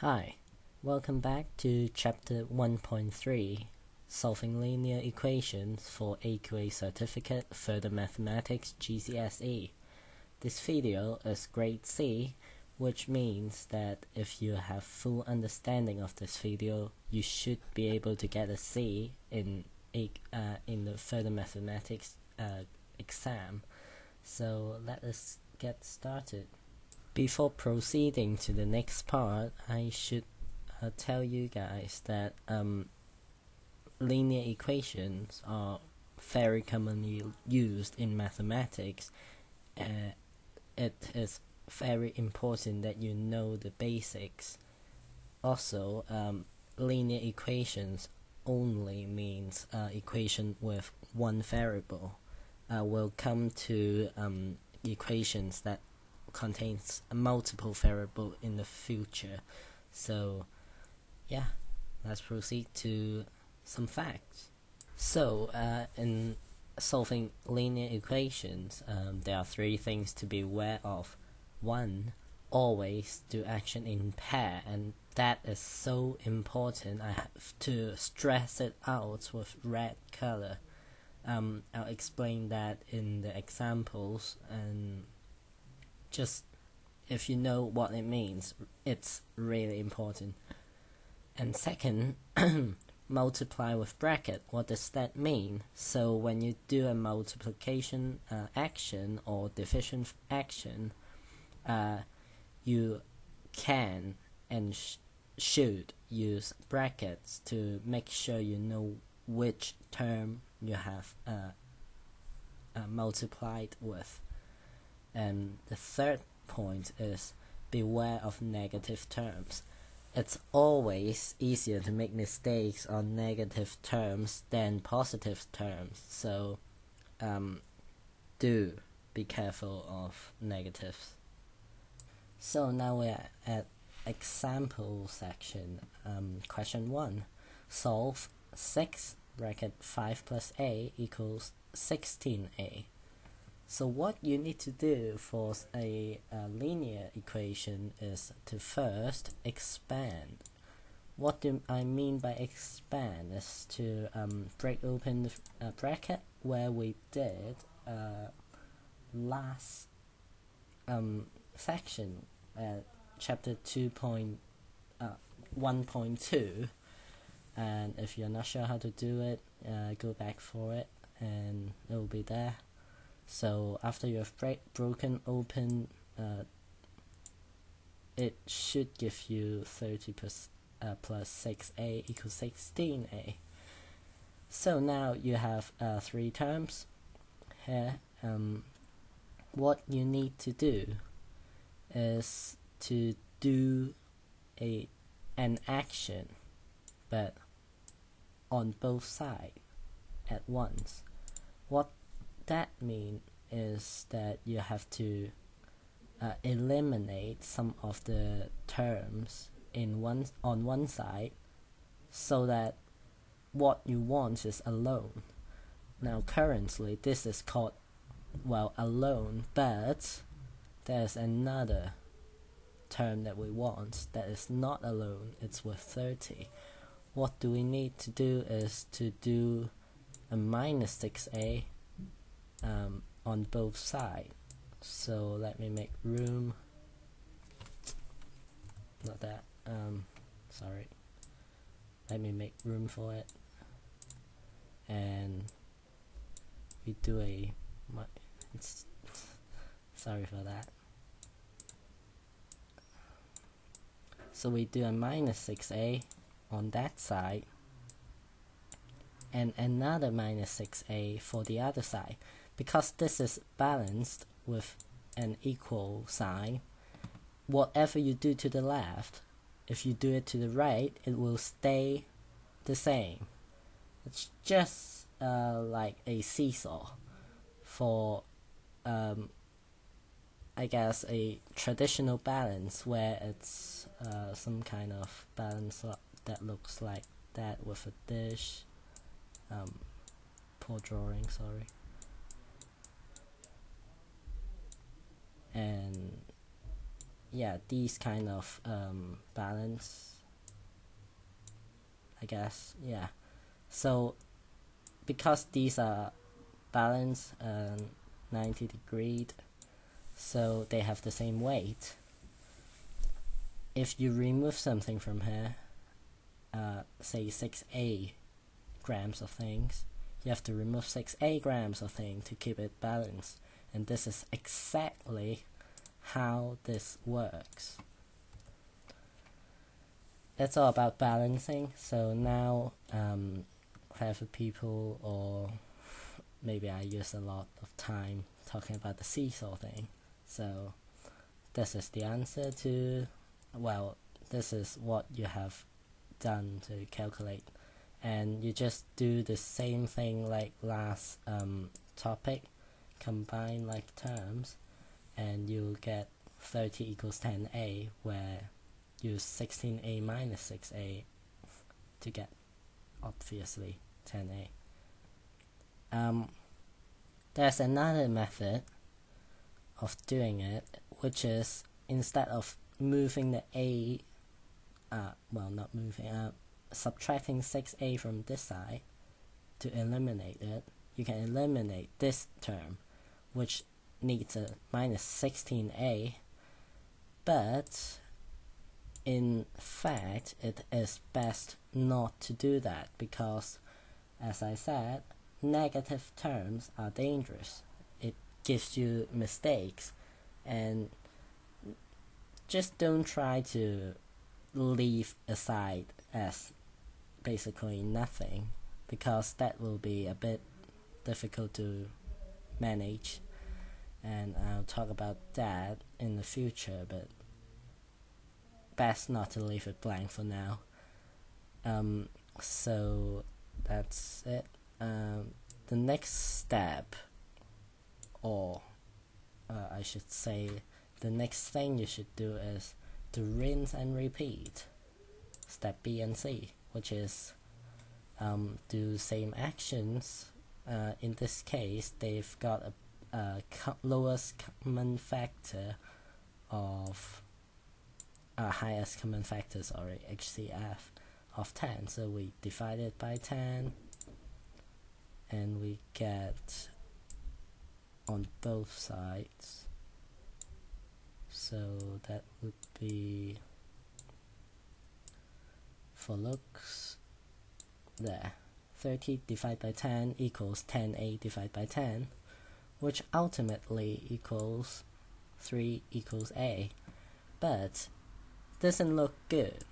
Hi, welcome back to Chapter 1.3, Solving Linear Equations for AQA Certificate Further Mathematics GCSE. This video is Grade C, which means that if you have full understanding of this video, you should be able to get a C in the Further Mathematics exam. So let us get started. Before proceeding to the next part, I should tell you guys that linear equations are very commonly used in mathematics. It is very important that you know the basics. Also, linear equations only means equation with one variable. We'll come to equations that contains a multiple variable in the future. So yeah, let's proceed to some facts. So in solving linear equations, there are three things to be aware of. One, always do action in pair, and that is so important. I have to stress it out with red color. I'll explain that in the examples, and just if you know what it means, it's really important. And second, multiply with bracket. What does that mean? So when you do a multiplication action or division action, you can and should use brackets to make sure you know which term you have multiplied with. And the third point is beware of negative terms. It's always easier to make mistakes on negative terms than positive terms, so do be careful of negatives. So now we're at example section. Question 1. Solve 6 bracket 5 plus a equals 16a. So what you need to do for a linear equation is to first expand. What do I mean by expand is to break open the bracket where we did last section at chapter 2.1.2, and if you're not sure how to do it, go back for it and it will be there. So after you have broken open, it should give you 30 plus 6a equals 16a. So now you have 3 terms here. What you need to do is to do an action, but on both sides at once. What that means is that you have to eliminate some of the terms on one side, so that what you want is alone. Now currently this is called alone, but there's another term that we want that is not alone, it's with 30. What do we need to do is to do a minus 6a on both sides. So let me make room, not that, sorry, let me make room for it, and we do sorry for that. So we do a minus 6a on that side and another minus 6a for the other side. Because this is balanced with an equal sign, whatever you do to the left, if you do it to the right, it will stay the same. It's just like a seesaw for I guess a traditional balance, where it's some kind of balance that looks like that with a dish. Poor drawing, sorry. And yeah, these kind of balance, I guess. Yeah, so because these are balanced 90 degrees, so they have the same weight. If you remove something from here, say 6A grams of things, you have to remove 6A grams of thing to keep it balanced. And this is exactly how this works. It's all about balancing. So now clever people, or maybe I use a lot of time talking about the seesaw thing. So this is the answer to, well, this is what you have done to calculate, and you just do the same thing like last topic, combine like terms, and you'll get 30 equals 10a, where use 16a minus 6a to get, obviously, 10a. There's another method of doing it, which is instead of moving the a, not moving, subtracting 6a from this side to eliminate it, you can eliminate this term, which needs a minus 16a, but in fact it is best not to do that, because, as I said, negative terms are dangerous. It gives you mistakes, and just don't try to leave aside as basically nothing, because that will be a bit difficult to manage, and I'll talk about that in the future, but best not to leave it blank for now. So that's it. The next step, or I should say the next thing you should do, is to rinse and repeat step B and C, which is do same actions. In this case, they've got a lowest common factor of highest common factor, sorry, HCF of 10. So we divide it by 10, and we get on both sides. So that would be, for looks, there, 30 divided by 10 equals 10a divided by 10, which ultimately equals 3 equals a, but doesn't look good.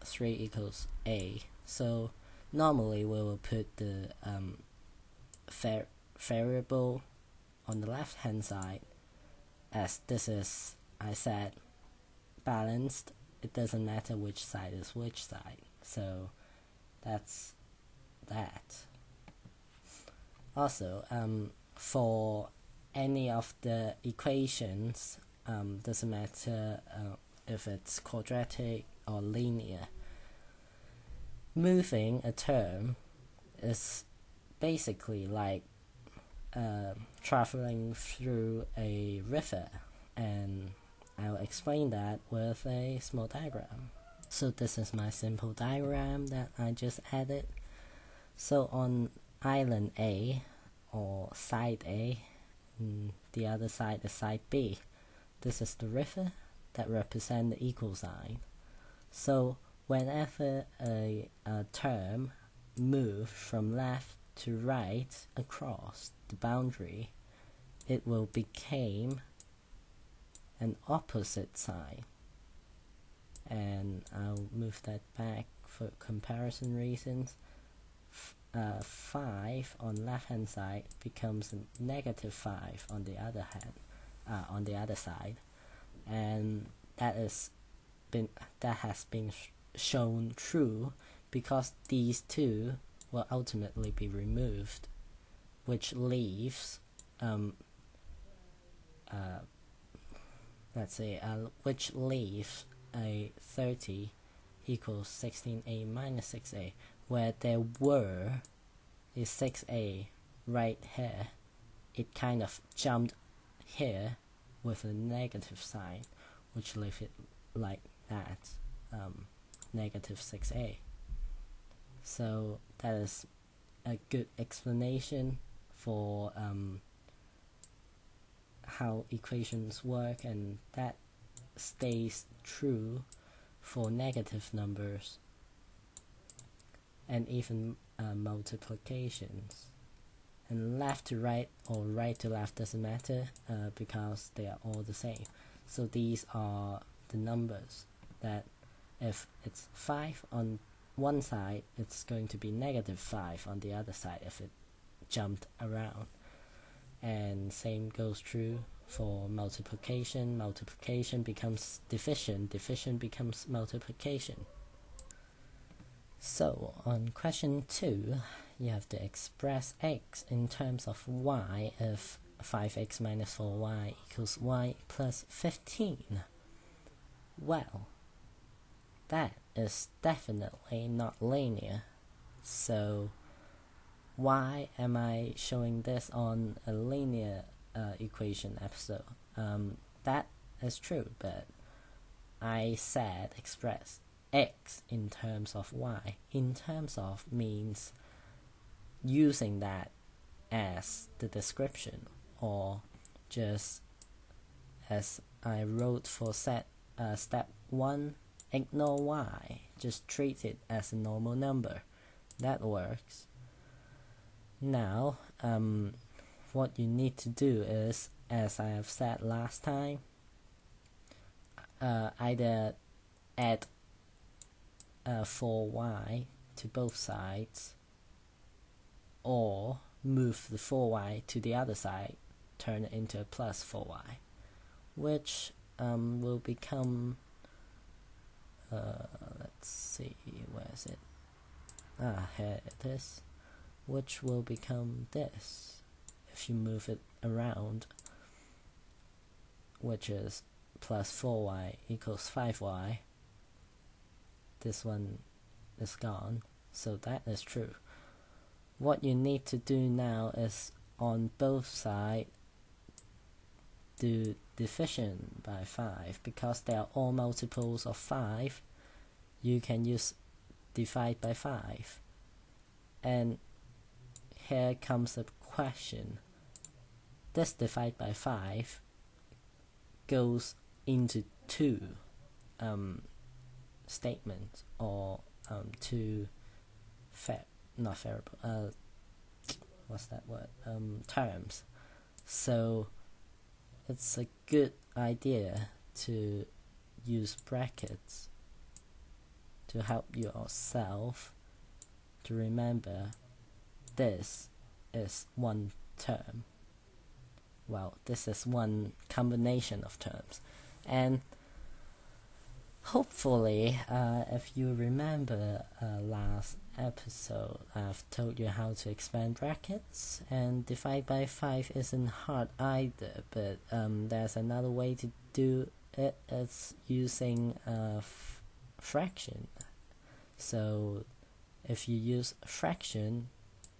3 equals a, so normally we will put the variable on the left hand side, as this is, I said, balanced. It doesn't matter which side is which side, so that's that. Also, for any of the equations, doesn't matter if it's quadratic or linear, moving a term is basically like traveling through a river, and I'll explain that with a small diagram. So this is my simple diagram that I just added. So on island A, or side A, the other side is side B. This is the river that represents the equal sign. So whenever a term moves from left to right across the boundary, it will become an opposite sign. And I'll move that back for comparison reasons. 5 on left hand side becomes negative 5 on the other hand, on the other side, and that has been shown true because these two will ultimately be removed, which leaves which leaves a 30 equals 16a minus 6a, where there were a 6a right here. It kind of jumped here with a negative sign, which leave it like that, negative 6a. So that is a good explanation for how equations work, and that stays true for negative numbers and even multiplications. And left to right or right to left doesn't matter because they are all the same. So these are the numbers that if it's 5 on one side, it's going to be negative 5 on the other side if it jumped around. And same goes true for multiplication. Multiplication becomes division, division becomes multiplication. So on question 2, you have to express x in terms of y if 5x minus 4y equals y plus 15. Well, that is definitely not linear. So why am I showing this on a linear equation episode? That is true, but I said express x in terms of y. In terms of means using that as the description, or just as I wrote for step 1, ignore y, just treat it as a normal number. That works. Now what you need to do is, as I have said last time, either add 4y to both sides, or move the 4y to the other side, turn it into a plus 4y, which will become, let's see, where is it? Here it is. Which will become this if you move it around, which is plus 4y equals 5y. This one is gone, so that is true. What you need to do now is on both sides do division by 5, because they are all multiples of 5. You can use divide by 5. And here comes a question. This divide by 5 goes into two statements, or two what's that word? Terms. So it's a good idea to use brackets to help yourself to remember this is one term. Well, this is one combination of terms. And hopefully, if you remember last episode, I've told you how to expand brackets, and divide by 5 isn't hard either, but there's another way to do it. It's using a fraction. So if you use fraction,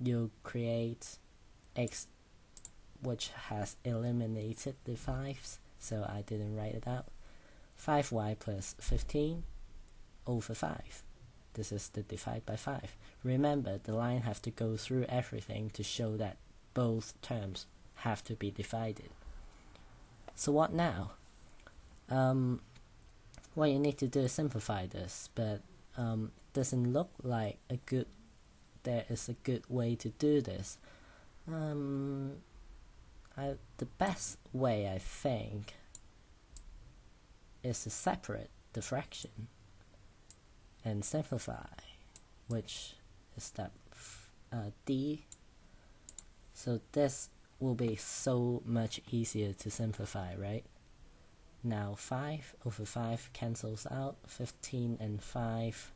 you'll create x which has eliminated the 5's, so I didn't write it out. 5y plus 15 over 5. This is the divide by 5. Remember, the line have to go through everything to show that both terms have to be divided. So what now? What you need to do is simplify this, but doesn't look like there is a good way to do this. The best way, I think, is to separate the fraction and simplify, which is step D. So this will be so much easier to simplify, right? Now 5 over 5 cancels out. 15 and 5,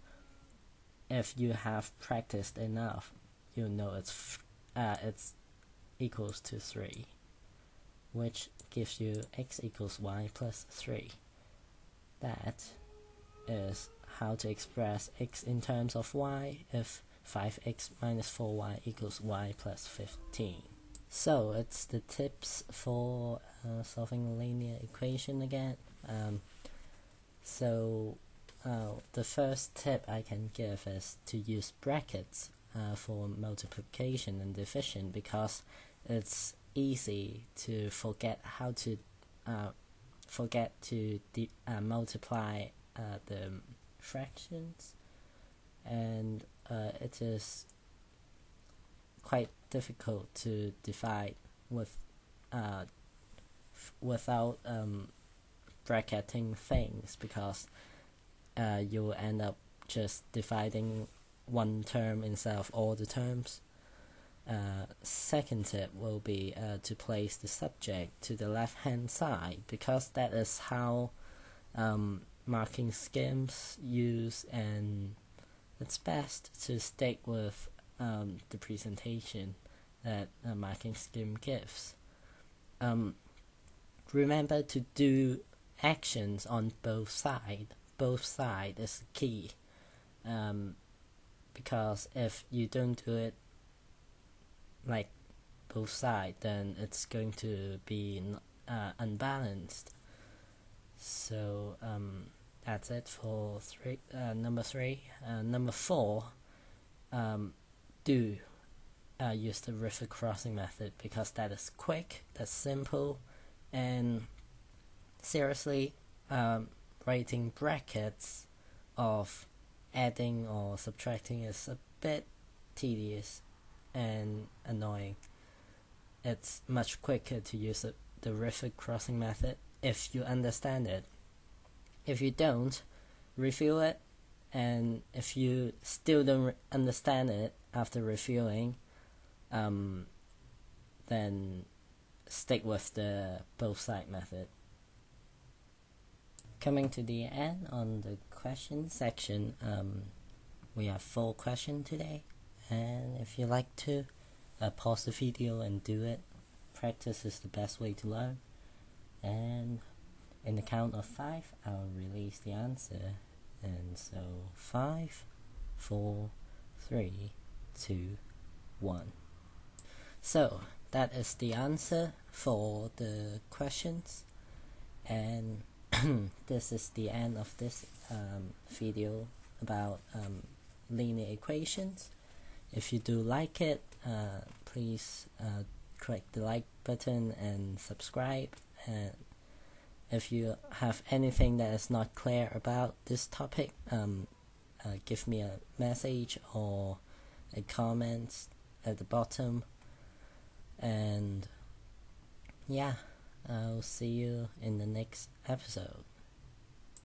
if you have practiced enough, you'll know it's equals to 3, which gives you x equals y plus 3. That is how to express x in terms of y if 5x minus 4y equals y plus 15. So it's the tips for solving a linear equation again. So the first tip I can give is to use brackets for multiplication and division, because it's easy to forget how to multiply the fractions, and it is quite difficult to divide without bracketing things, because you will end up just dividing one term instead of all the terms. Second tip will be to place the subject to the left hand side, because that is how marking schemes use, and it's best to stick with the presentation that a marking scheme gives. Remember to do actions on both sides. Both sides is key, because if you don't do it like both sides, then it's going to be unbalanced. So that's it for number 3. Number 4, do use the river crossing method, because that is quick, that's simple, and seriously, writing brackets of adding or subtracting is a bit tedious and annoying. It's much quicker to use the river crossing method if you understand it. If you don't, review it, and if you still don't understand it after reviewing, then stick with the both side method. Coming to the end on the question section, we have 4 questions today, and if you like to, pause the video and do it. Practice is the best way to learn, and in the count of 5, I'll release the answer. And so 5, 4, 3, 2, 1. So that is the answer for the questions, and this is the end of this video about linear equations. If you do like it, please click the like button and subscribe. And if you have anything that is not clear about this topic, give me a message or a comment at the bottom. And yeah, I'll see you in the next episode.